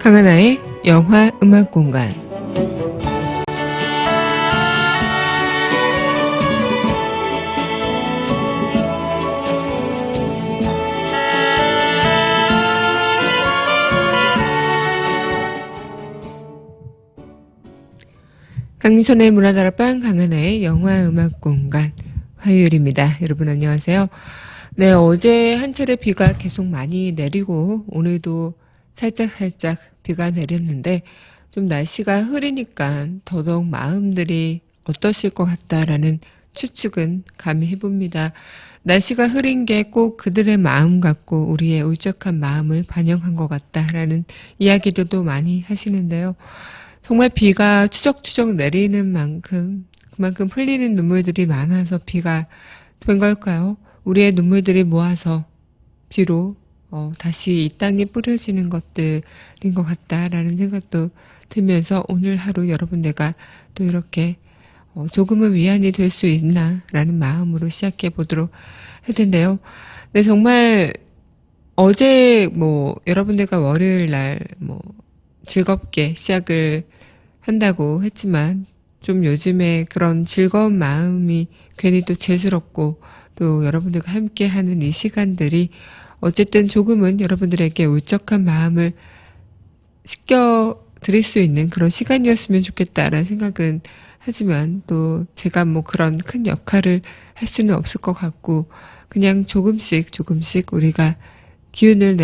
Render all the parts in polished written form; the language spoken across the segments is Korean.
강하나의 영화 음악 공간. 강민선의 문화다락방 강하나의 영화 음악 공간 화요일입니다. 여러분 안녕하세요. 네, 어제 한 차례 비가 계속 많이 내리고 오늘도 살짝 비가 내렸는데 좀 날씨가 흐리니까 더더욱 마음들이 어떠실 것 같다라는 추측은 감히 해봅니다. 날씨가 흐린 게 꼭 그들의 마음 같고 우리의 울적한 마음을 반영한 것 같다라는 이야기들도 많이 하시는데요. 정말 비가 추적추적 내리는 만큼 그만큼 흘리는 눈물들이 많아서 비가 된 걸까요? 우리의 눈물들이 모아서 비로 다시 이 땅에 뿌려지는 것들인 것 같다라는 생각도 들면서 오늘 하루 여러분 내가 또 이렇게 조금은 위안이 될 수 있나라는 마음으로 시작해 보도록 할 텐데요. 네, 정말 어제 여러분들과 월요일 날 즐겁게 시작을 한다고 했지만 좀 요즘에 그런 즐거운 마음이 괜히 또 재수롭고 또 여러분들과 함께 하는 이 시간들이 어쨌든 조금은 여러분들에게 울적한 마음을 씻겨드릴 수 있는 그런 시간이었으면 좋겠다라는 생각은 하지만 또 제가 그런 큰 역할을 할 수는 없을 것 같고 그냥 조금씩 우리가 기운을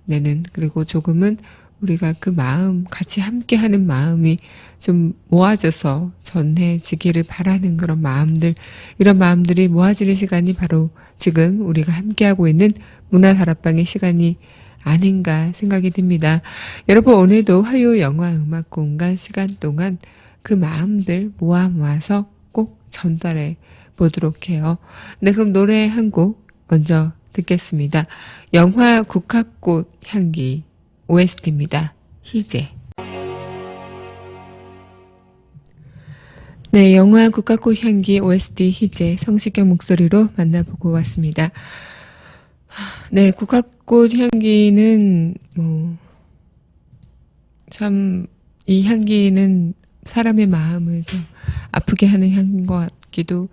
내는 그리고 조금은 우리가 그 마음 같이 함께하는 마음이 좀 모아져서 전해지기를 바라는 그런 마음들, 이런 마음들이 모아지는 시간이 바로 지금 우리가 함께하고 있는 문화다락방의 시간이 아닌가 생각이 듭니다. 여러분 오늘도 화요 영화 음악 공간 시간 동안 그 마음들 모아서 꼭 전달해 보도록 해요. 네, 그럼 노래 한 곡 먼저 듣겠습니다. 영화 국화꽃 향기 OST입니다. 희재. 네, 영화 국화꽃 향기 OST 희재 성시경 목소리로 만나보고 왔습니다. 네, 국화꽃 향기는 참 이 향기는 사람의 마음을 좀 아프게 하는 향인 것 같기도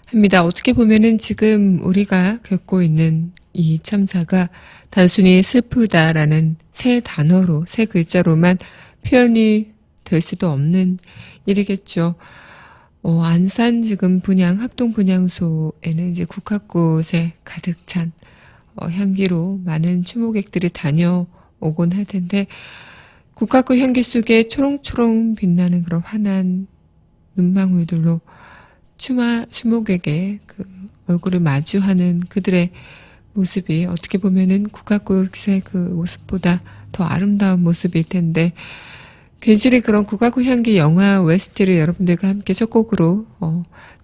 합니다. 어떻게 보면은 지금 우리가 겪고 있는 이 참사가 단순히 슬프다라는 세 단어로, 세 글자로만 표현이 될 수도 없는 일이겠죠. 안산 지금 합동 분향소에는 이제 국화꽃에 가득 찬 향기로 많은 추모객들이 다녀오곤 할 텐데, 국화꽃 향기 속에 초롱초롱 빛나는 그런 환한 눈망울들로 추모객의 그 얼굴을 마주하는 그들의 모습이 어떻게 보면은 국화꽃의 그 모습보다 더 아름다운 모습일 텐데, 괜시리 그런 국화꽃 향기 영화 OST를 여러분들과 함께 첫 곡으로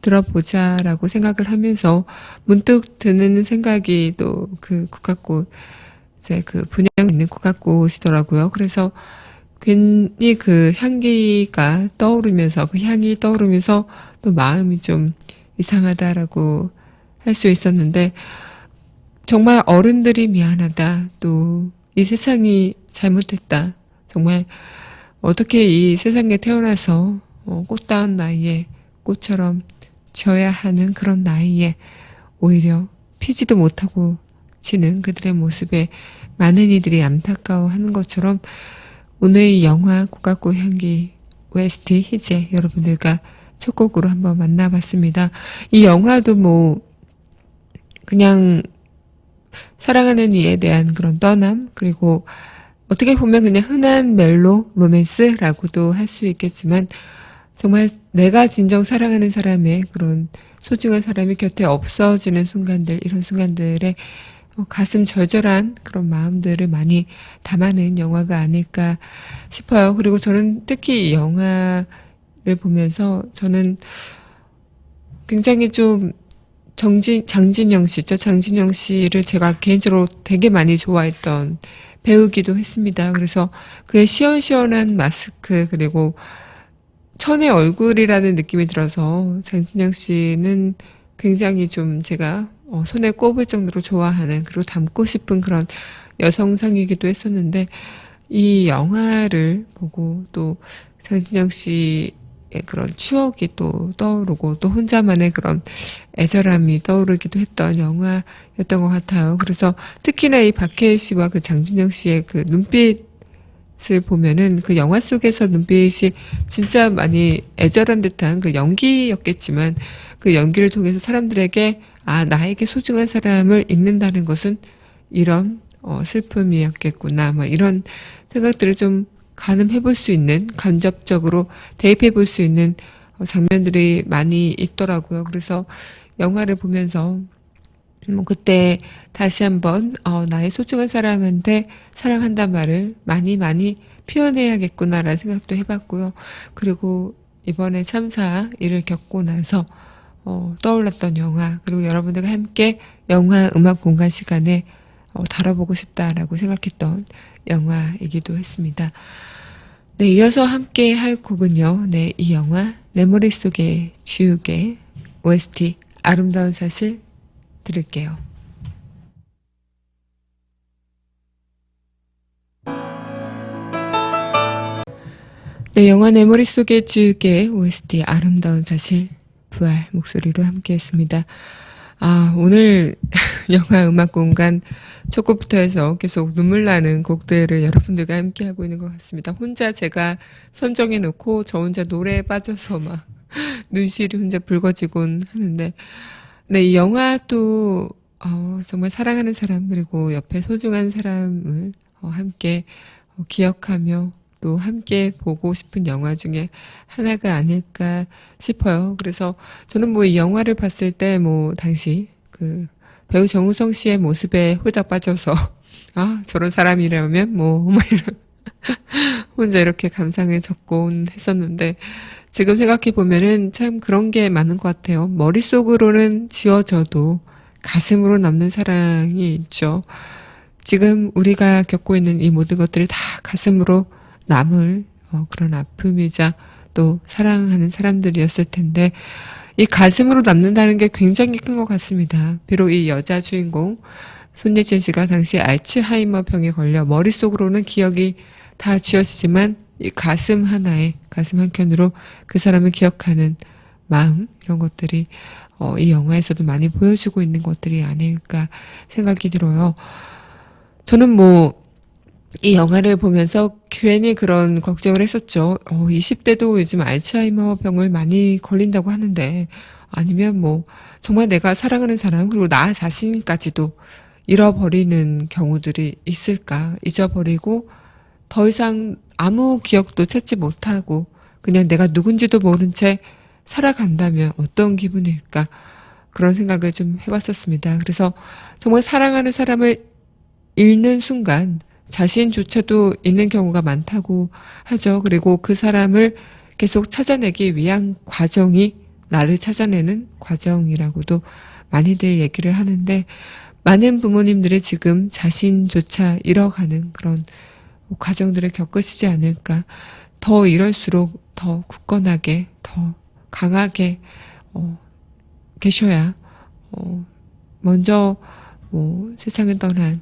들어보자라고 생각을 하면서 문득 드는 생각이 또 그 국화꽃 그 분양 있는 국화꽃이더라고요. 그래서 괜히 그 향기가 떠오르면서 그 향이 떠오르면서 또 마음이 좀 이상하다라고 할 수 있었는데, 정말 어른들이 미안하다, 또 이 세상이 잘못했다, 정말 어떻게 이 세상에 태어나서 꽃다운 나이에 꽃처럼 져야 하는 그런 나이에 오히려 피지도 못하고 지는 그들의 모습에 많은 이들이 안타까워하는 것처럼 오늘 이 영화 국화꽃 향기 OST 희재 여러분들과 첫 곡으로 한번 만나봤습니다. 이 영화도 그냥 사랑하는 이에 대한 그런 떠남, 그리고 어떻게 보면 그냥 흔한 멜로 로맨스라고도 할 수 있겠지만 정말 내가 진정 사랑하는 사람의 그런 소중한 사람이 곁에 없어지는 순간들, 이런 순간들에 가슴 절절한 그런 마음들을 많이 담아낸 영화가 아닐까 싶어요. 그리고 저는 특히 이 영화를 보면서 저는 굉장히 좀 장진영 씨죠. 장진영 씨를 제가 개인적으로 되게 많이 좋아했던 배우기도 했습니다. 그래서 그의 시원시원한 마스크, 그리고 천의 얼굴이라는 느낌이 들어서 장진영 씨는 굉장히 좀 제가 손에 꼽을 정도로 좋아하는, 그리고 닮고 싶은 그런 여성상이기도 했었는데, 이 영화를 보고 또 장진영 씨의 그런 추억이 또 떠오르고 또 혼자만의 그런 애절함이 떠오르기도 했던 영화였던 것 같아요. 그래서 특히나 이 박해일 씨와 그 장진영 씨의 그 눈빛을 보면은 그 영화 속에서 눈빛이 진짜 많이 애절한 듯한 그 연기였겠지만 그 연기를 통해서 사람들에게 아, 나에게 소중한 사람을 잊는다는 것은 이런 슬픔이었겠구나. 뭐 이런 생각들을 좀 가늠해 볼 수 있는, 간접적으로 대입해 볼 수 있는 장면들이 많이 있더라고요. 그래서 영화를 보면서 뭐 그때 다시 한번 나의 소중한 사람한테 사랑한단 말을 많이 많이 표현해야겠구나라는 생각도 해봤고요. 그리고 이번에 참사 일을 겪고 나서 떠올랐던 영화, 그리고 여러분들과 함께 영화 음악 공간 시간에 다뤄보고 싶다라고 생각했던 영화이기도 했습니다. 네, 이어서 함께 할 곡은요. 네, 이 영화 내 머릿속에 지우개 OST 아름다운 사실 들을게요. 네, 영화 내 머릿속에 지우개 OST 아름다운 사실 부활 목소리로 함께 했습니다. 아, 오늘 영화 음악 공간 첫 곡부터 해서 계속 눈물 나는 곡들을 여러분들과 함께 하고 있는 것 같습니다. 혼자 제가 선정해 놓고 저 혼자 노래에 빠져서 막 눈시울이 혼자 붉어지곤 하는데, 네, 이 영화 또 정말 사랑하는 사람 그리고 옆에 소중한 사람을 함께 기억하며 또 함께 보고 싶은 영화 중에 하나가 아닐까 싶어요. 그래서 저는 뭐 이 영화를 봤을 때 뭐 당시 그 배우 정우성 씨의 모습에 홀딱 빠져서 아, 저런 사람이라면 뭐 이런 혼자 이렇게 감상을 적곤 했었는데 지금 생각해 보면은 참 그런 게 많은 것 같아요. 머릿속으로는 지워져도 가슴으로 남는 사랑이 있죠. 지금 우리가 겪고 있는 이 모든 것들이 다 가슴으로 남을 그런 아픔이자 또 사랑하는 사람들이었을 텐데 이 가슴으로 남는다는 게 굉장히 큰 것 같습니다. 비록 이 여자 주인공 손예진 씨가 당시 알츠하이머 병에 걸려 머릿속으로는 기억이 다 지워지지만 이 가슴 하나에 가슴 한켠으로 그 사람을 기억하는 마음 이런 것들이 이 영화에서도 많이 보여주고 있는 것들이 아닐까 생각이 들어요. 저는 뭐 이 영화를 보면서 괜히 그런 걱정을 했었죠. 20대도 요즘 알츠하이머 병을 많이 걸린다고 하는데, 아니면 뭐, 정말 내가 사랑하는 사람, 그리고 나 자신까지도 잃어버리는 경우들이 있을까? 잊어버리고, 더 이상 아무 기억도 찾지 못하고, 그냥 내가 누군지도 모른 채 살아간다면 어떤 기분일까? 그런 생각을 좀 해봤었습니다. 그래서 정말 사랑하는 사람을 잃는 순간, 자신조차도 있는 경우가 많다고 하죠. 그리고 그 사람을 계속 찾아내기 위한 과정이 나를 찾아내는 과정이라고도 많이들 얘기를 하는데 많은 부모님들이 지금 자신조차 잃어가는 그런 과정들을 겪으시지 않을까. 더 이럴수록 더 굳건하게, 더 강하게 계셔야 먼저 세상을 떠난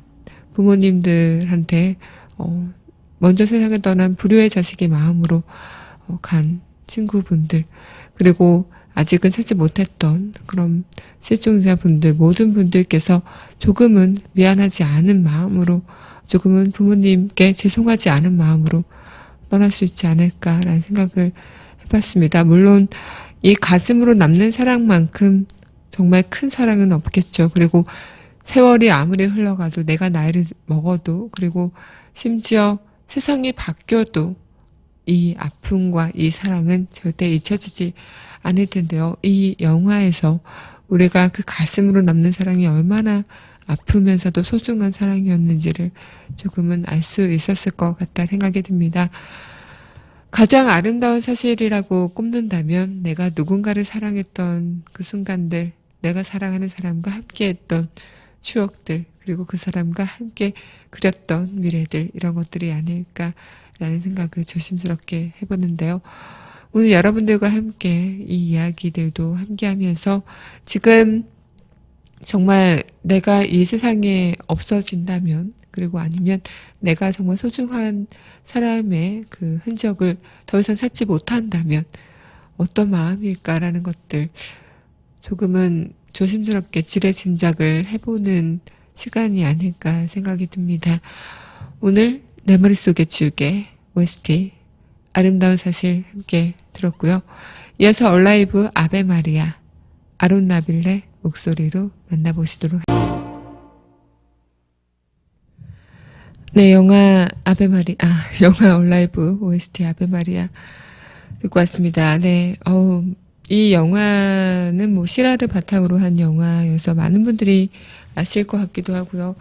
부모님들한테 먼저 세상을 떠난 불효의 자식의 마음으로 간 친구분들 그리고 아직은 살지 못했던 그런 실종자분들 모든 분들께서 조금은 미안하지 않은 마음으로 조금은 부모님께 죄송하지 않은 마음으로 떠날 수 있지 않을까라는 생각을 해봤습니다. 물론 이 가슴으로 남는 사랑만큼 정말 큰 사랑은 없겠죠. 그리고 세월이 아무리 흘러가도 내가 나이를 먹어도 그리고 심지어 세상이 바뀌어도 이 아픔과 이 사랑은 절대 잊혀지지 않을 텐데요. 이 영화에서 우리가 그 가슴으로 남는 사랑이 얼마나 아프면서도 소중한 사랑이었는지를 조금은 알 수 있었을 것 같다 생각이 듭니다. 가장 아름다운 사실이라고 꼽는다면 내가 누군가를 사랑했던 그 순간들, 내가 사랑하는 사람과 함께했던 추억들 그리고 그 사람과 함께 그렸던 미래들 이런 것들이 아닐까라는 생각을 조심스럽게 해보는데요. 오늘 여러분들과 함께 이 이야기들도 함께하면서 지금 정말 내가 이 세상에 없어진다면 그리고 아니면 내가 정말 소중한 사람의 그 흔적을 더 이상 찾지 못한다면 어떤 마음일까라는 것들 조금은 조심스럽게 지레짐작을 해보는 시간이 아닐까 생각이 듭니다. 오늘 내 머릿속에 지우개 OST 아름다운 사실 함께 들었고요. 이어서 얼라이브 아베 마리아 아론 나빌레 목소리로 만나보시도록 하겠습니다. 네, 영화 영화 얼라이브 OST 아베 마리아 듣고 왔습니다. 네, 이 영화는 뭐 실화를 바탕으로 한 영화여서 많은 분들이 아실 것 같기도 하고요.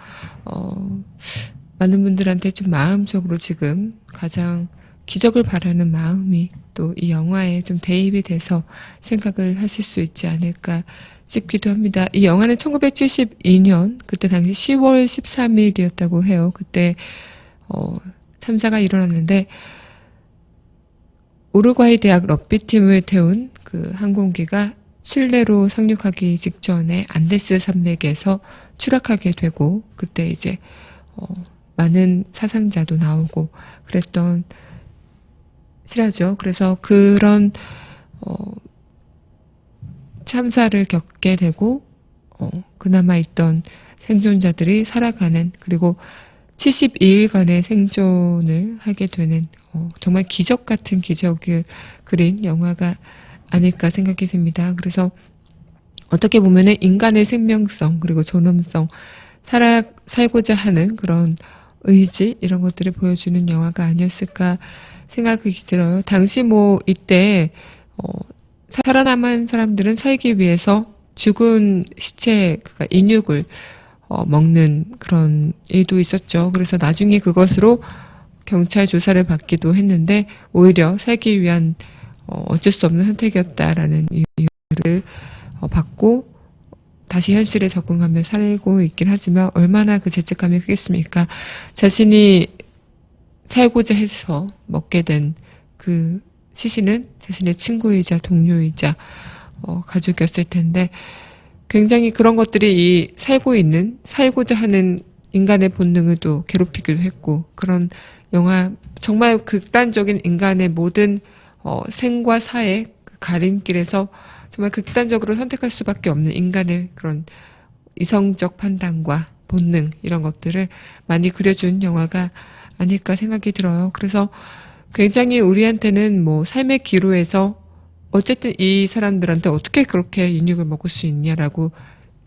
많은 분들한테 좀 마음적으로 지금 가장 기적을 바라는 마음이 또 이 영화에 좀 대입이 돼서 생각을 하실 수 있지 않을까 싶기도 합니다. 이 영화는 1972년 그때 당시 10월 13일이었다고 해요. 그때 참사가 일어났는데 우루과이 대학 럭비팀을 태운 그 항공기가 칠레로 상륙하기 직전에 안데스 산맥에서 추락하게 되고 그때 이제 많은 사상자도 나오고 그랬던 실화죠. 그래서 그런 참사를 겪게 되고 그나마 있던 생존자들이 살아가는 그리고 72일간의 생존을 하게 되는 정말 기적 같은 기적을 그린 영화가 아닐까 생각이 듭니다. 그래서 어떻게 보면은 인간의 생명성 그리고 존엄성 살고자 하는 그런 의지 이런 것들을 보여주는 영화가 아니었을까 생각이 들어요. 당시 뭐 이때 살아남은 사람들은 살기 위해서 죽은 시체 그러니까 인육을 먹는 그런 일도 있었죠. 그래서 나중에 그것으로 경찰 조사를 받기도 했는데 오히려 살기 위한 어쩔 수 없는 선택이었다라는 이유를 받고 다시 현실에 적응하며 살고 있긴 하지만 얼마나 그 죄책감이 크겠습니까? 자신이 살고자 해서 먹게 된 그 시신은 자신의 친구이자 동료이자 가족이었을 텐데 굉장히 그런 것들이 이 살고자 하는 인간의 본능을 또 괴롭히기도 했고 그런 영화 정말 극단적인 인간의 모든 생과 사의 가림길에서 정말 극단적으로 선택할 수밖에 없는 인간의 그런 이성적 판단과 본능 이런 것들을 많이 그려준 영화가 아닐까 생각이 들어요. 그래서 굉장히 우리한테는 뭐 삶의 기로에서 어쨌든 이 사람들한테 어떻게 그렇게 인육을 먹을 수 있냐라고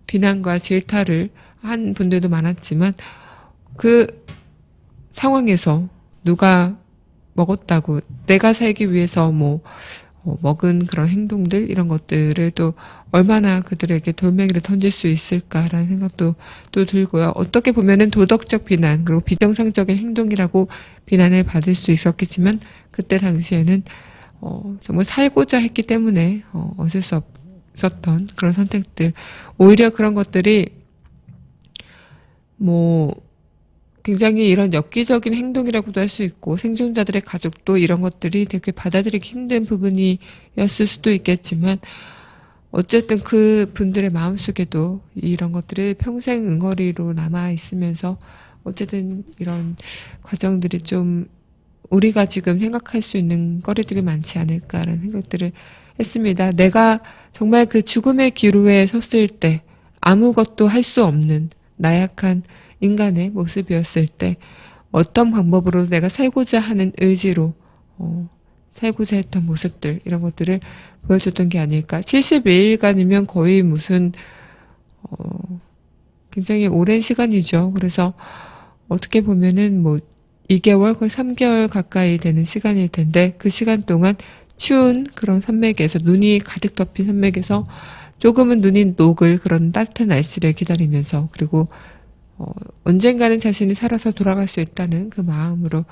비난과 질타를 한 분들도 많았지만 그 상황에서 누가 먹었다고 내가 살기 위해서 먹은 그런 행동들 이런 것들을 또 얼마나 그들에게 돌멩이를 던질 수 있을까라는 생각도 또 들고요. 어떻게 보면은 도덕적 비난 그리고 비정상적인 행동이라고 비난을 받을 수 있었겠지만 그때 당시에는 정말 살고자 했기 때문에 어쩔 수 없었던 그런 선택들 오히려 그런 것들이 굉장히 이런 엽기적인 행동이라고도 할 수 있고 생존자들의 가족도 이런 것들이 되게 받아들이기 힘든 부분이었을 수도 있겠지만 어쨌든 그 분들의 마음속에도 이런 것들이 평생 응어리로 남아있으면서 어쨌든 이런 과정들이 좀 우리가 지금 생각할 수 있는 거리들이 많지 않을까라는 생각들을 했습니다. 내가 정말 그 죽음의 기로에 섰을 때 아무것도 할 수 없는 나약한 인간의 모습이었을 때 어떤 방법으로 내가 살고자 하는 의지로 살고자 했던 모습들 이런 것들을 보여줬던 게 아닐까. 72일간이면 거의 무슨 굉장히 오랜 시간이죠. 그래서 어떻게 보면은 2개월 거의 3개월 가까이 되는 시간일 텐데 그 시간 동안 추운 그런 산맥에서 눈이 가득 덮인 산맥에서 조금은 눈이 녹을 그런 따뜻한 날씨를 기다리면서 그리고 언젠가는 자신이 살아서 돌아갈 수 있다는 그 마음으로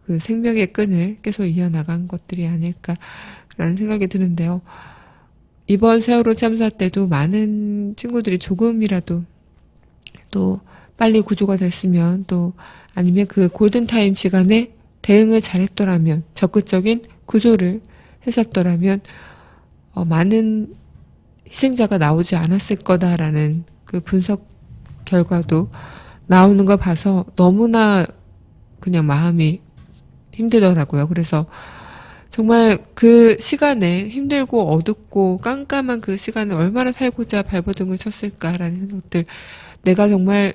그 생명의 끈을 계속 이어나간 것들이 아닐까라는 생각이 드는데요. 이번 세월호 참사 때도 많은 친구들이 조금이라도 또 빨리 구조가 됐으면 또 아니면 그 골든타임 시간에 대응을 잘했더라면 적극적인 구조를 했었더라면 많은 희생자가 나오지 않았을 거다라는 그 분석 결과도 나오는 거 봐서 너무나 그냥 마음이 힘들더라고요. 그래서 정말 그 시간에 힘들고 어둡고 깜깜한 그 시간을 얼마나 살고자 발버둥을 쳤을까라는 생각들, 내가 정말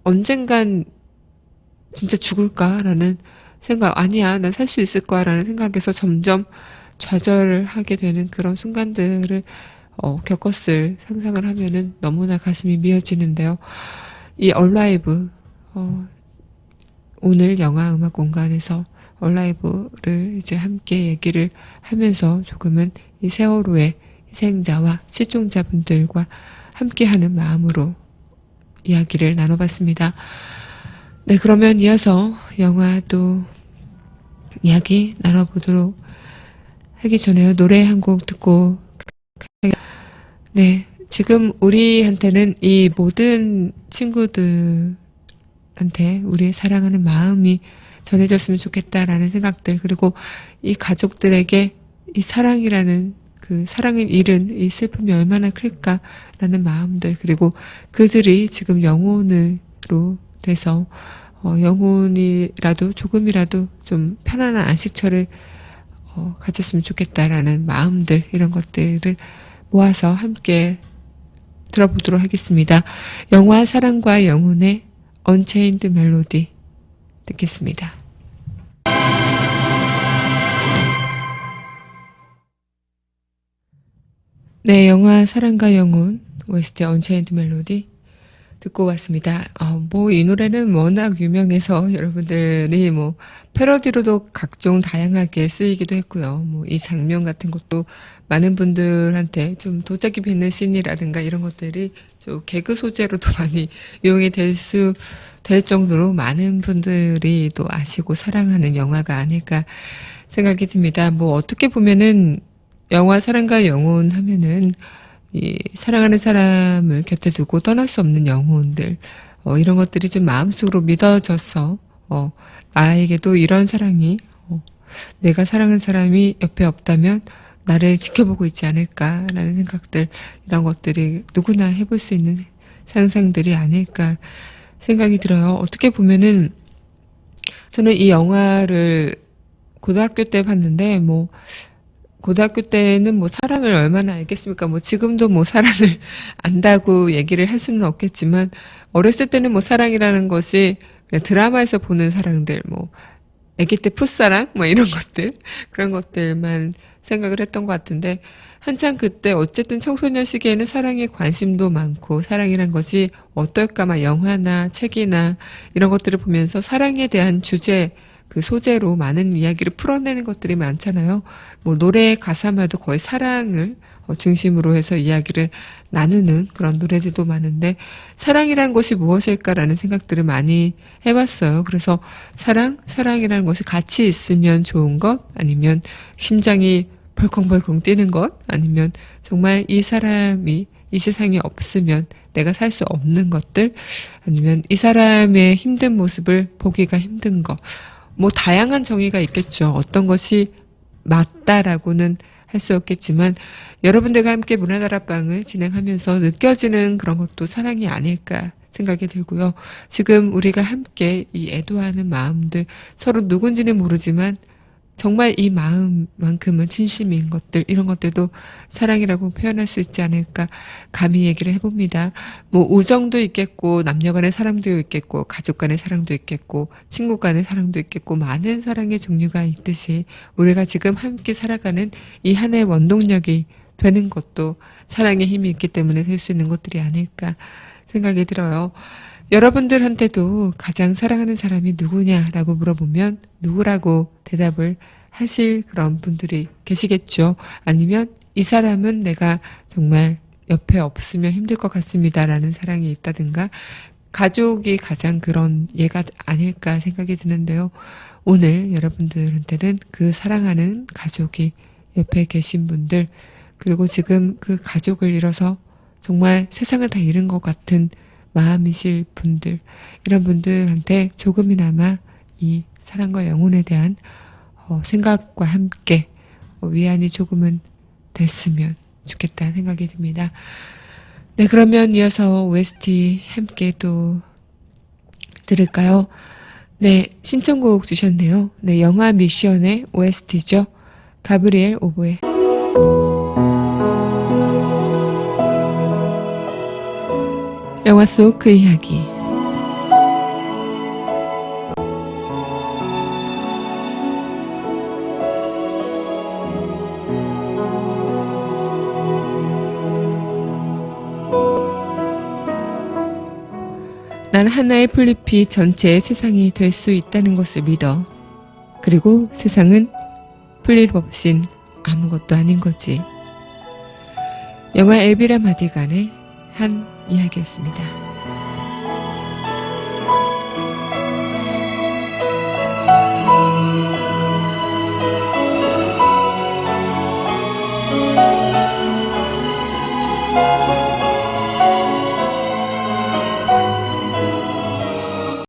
언젠간 진짜 죽을까라는 생각, 아니야, 난 살 수 있을 거야라는 생각에서 점점 좌절을 하게 되는 그런 순간들을 겪었을 상상을 하면은 너무나 가슴이 미어지는데요. 이 얼라이브, 오늘 영화 음악 공간에서 얼라이브를 이제 함께 얘기를 하면서 조금은 이 세월호의 희생자와 실종자분들과 함께하는 마음으로 이야기를 나눠봤습니다. 네, 그러면 이어서 영화도 이야기 나눠보도록 하기 전에요. 노래 한 곡 듣고, 네, 지금 우리한테는 이 모든 친구들한테 우리의 사랑하는 마음이 전해졌으면 좋겠다라는 생각들, 그리고 이 가족들에게 이 사랑이라는 그 사랑을 잃은 이 슬픔이 얼마나 클까라는 마음들, 그리고 그들이 지금 영혼으로 돼서 영혼이라도 조금이라도 좀 편안한 안식처를 가졌으면 좋겠다라는 마음들, 이런 것들을 모아서 함께 들어보도록 하겠습니다. 영화 사랑과 영혼의 언체인드 멜로디 듣겠습니다. 네, 영화 사랑과 영혼 OST 언체인드 멜로디 듣고 왔습니다. 뭐 이 노래는 워낙 유명해서 여러분들이 뭐 패러디로도 각종 다양하게 쓰이기도 했고요. 뭐 이 장면 같은 것도 많은 분들한테 좀 도자기 빚는 씬이라든가 이런 것들이 좀 개그 소재로도 많이 이용이 될 정도로 많은 분들이 또 아시고 사랑하는 영화가 아닐까 생각이 듭니다. 뭐 어떻게 보면은 영화 사랑과 영혼 하면은 이 사랑하는 사람을 곁에 두고 떠날 수 없는 영혼들, 이런 것들이 좀 마음속으로 믿어져서 나에게도 이런 사랑이, 내가 사랑하는 사람이 옆에 없다면 나를 지켜보고 있지 않을까라는 생각들, 이런 것들이 누구나 해볼 수 있는 상상들이 아닐까 생각이 들어요. 어떻게 보면은 저는 이 영화를 고등학교 때 봤는데, 뭐 고등학교 때는 뭐 사랑을 얼마나 알겠습니까? 뭐 지금도 뭐 사랑을 안다고 얘기를 할 수는 없겠지만, 어렸을 때는 뭐 사랑이라는 것이 그냥 드라마에서 보는 사랑들, 뭐 아기 때 풋사랑 뭐 이런 것들, 그런 것들만 생각을 했던 것 같은데, 한창 그때 어쨌든 청소년 시기에는 사랑에 관심도 많고 사랑이란 것이 어떨까 막 영화나 책이나 이런 것들을 보면서 사랑에 대한 주제, 그 소재로 많은 이야기를 풀어내는 것들이 많잖아요. 뭐 노래 가사마도 거의 사랑을 중심으로 해서 이야기를 나누는 그런 노래들도 많은데, 사랑이란 것이 무엇일까라는 생각들을 많이 해봤어요. 그래서 사랑이라는 것이 같이 있으면 좋은 것, 아니면 심장이 벌컹벌컹 뛰는 것, 아니면 정말 이 사람이 이 세상에 없으면 내가 살 수 없는 것들, 아니면 이 사람의 힘든 모습을 보기가 힘든 것, 뭐 다양한 정의가 있겠죠. 어떤 것이 맞다라고는 할 수 없겠지만, 여러분들과 함께 문화다락방을 진행하면서 느껴지는 그런 것도 사랑이 아닐까 생각이 들고요. 지금 우리가 함께 이 애도하는 마음들, 서로 누군지는 모르지만 정말 이 마음만큼은 진심인 것들, 이런 것들도 사랑이라고 표현할 수 있지 않을까 감히 얘기를 해봅니다. 뭐 우정도 있겠고, 남녀 간의 사랑도 있겠고, 가족 간의 사랑도 있겠고, 친구 간의 사랑도 있겠고, 많은 사랑의 종류가 있듯이 우리가 지금 함께 살아가는 이 하나의 원동력이 되는 것도 사랑의 힘이 있기 때문에 될 수 있는 것들이 아닐까 생각이 들어요. 여러분들한테도 가장 사랑하는 사람이 누구냐라고 물어보면 누구라고 대답을 하실 그런 분들이 계시겠죠. 아니면 이 사람은 내가 정말 옆에 없으면 힘들 것 같습니다라는 사랑이 있다든가, 가족이 가장 그런 예가 아닐까 생각이 드는데요. 오늘 여러분들한테는 그 사랑하는 가족이 옆에 계신 분들, 그리고 지금 그 가족을 잃어서 정말 세상을 다 잃은 것 같은 마음이실 분들, 이런 분들한테 조금이나마 이 사랑과 영혼에 대한 생각과 함께 위안이 조금은 됐으면 좋겠다는 생각이 듭니다. 네, 그러면 이어서 OST 함께 또 들을까요? 네, 신청곡 주셨네요. 네, 영화 미션의 OST죠. 가브리엘 오보에. 영화 속 그 이야기. 난 하나의 풀잎이 전체의 세상이 될 수 있다는 것을 믿어. 그리고 세상은 풀잎 없인 아무것도 아닌 거지. 영화 엘비라 마디간의 한 이야기였습니다.